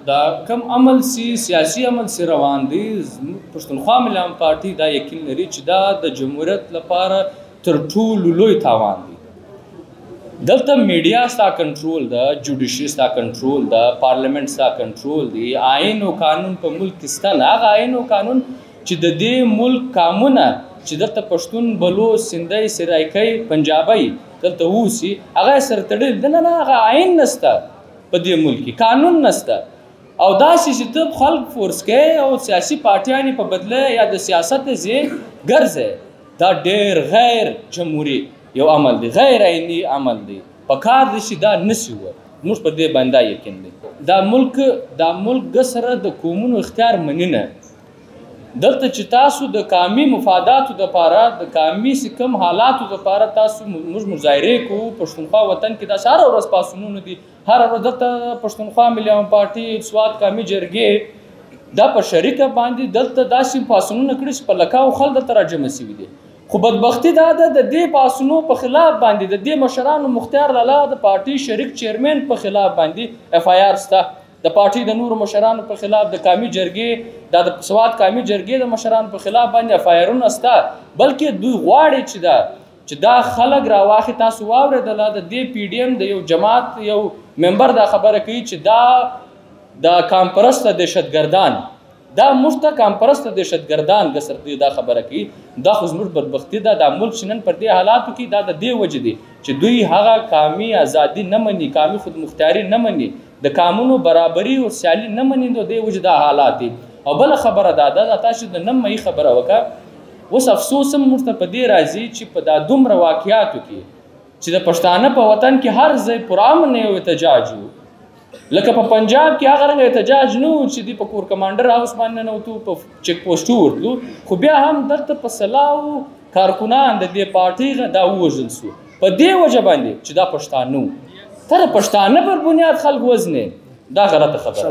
دا کم عمل سیاسي عمل روان دی پښتونخوا ملي پارټي دا یقین لري چې دا د جمهوریت لپاره تر ټولو لوی تاوان دی. دلته میډیا ستا کنټرول ده، جوډیشي ستا کنټرول ده، پارلیمنت ستا کنټرول دی، آئین او قانون په ملک کې سته نه. هغه آئین او قانون چې د دې ملک قامونه چې دلته پښتون، بلوچ، سندھی، سرایکۍ، پنجابی دلته اوسي هغه سره تړلي ده. نه هغه آئین نسته په دې ملک کې، قانون نسته. او داسې چې ته خلک فورس کوې او سیاسي پارټیانې په بدله یا د سیاست ځای ګرځې، دا ډېر غیر جمهوري یو عمل دی، غیر آئیني عمل دی. په کار دی چې دا نسي وه. موږ په دې باندې یقین دی. دا ملک سره د قومونو اختیار مني نه. دلته چې تاسو د قومي مفاداتو دپاره، د قومي کوم حالاتو دپاره تاسو موږ مظاهرې کوو. پښتونخوا وطن کې داسې هره ورځ پاڅونونه دي، هره ورځ دلته پښتونخوا ملي پارټي، سوات قومي جرګې دا په شریکه باندې دلته داسې پاڅونونه کړي چې په لکاو خلک دلته راجمع سوي دي. خو بدبختي دا ده د دې پاڅونو په خلاف باندې د دې مشرانو مختار لالا د پارټي شریک چیرمن په خلاف باندې اف آی آر سته، د پارټي د نورو مشرانو په خلاف، د قومي جرګې د سوات قومي جرګې د مشرانو په خلاف باندې اف آی آرونه سته. بلکې دوی غواړي چې دا خلک راواخلي. تاسو واورېدله د دې پی ډي ایم د یو جماعت یو ممبر دا خبره کوي چې دا کامپرسته دهشتګردان، دا موږ ته کامپرسته دهشتګردان ګسر دوی دا خبره کوي. دا خو زموږ بدبختي ده. دا ملک چې نن پر دې حالاتو کې دا د دې وجې دی چې دوی هغه قومي ازادي نه مني، قومي خودمختاري نه مني، د قانونو برابري او سیالي نه مني. د دې وجې دا حالات دي. او بله خبره دا ده، تاسو د 9 مۍ خبره وکړه. اوس افسوس هم موږ ته په دې راځي چې په دا دومره واقعاتو کې چې د پښتانه په وطن کې هر ځای پرامن یو احتجاج و. لکه په پنجاب کې هغه رنګه احتجاج نه و چې دوی په کور کمانډر هاوس باندې ننوتو، په چیک پوسټو ورتلو. خو بیا هم دلته په سلاو کارکنان د دې پارټۍ دا ووژل سو په دې وجه باندې چې دا پښتانه و. ته د پښتانه پر بنیاد خلک وزنې، دا غلطه خبره.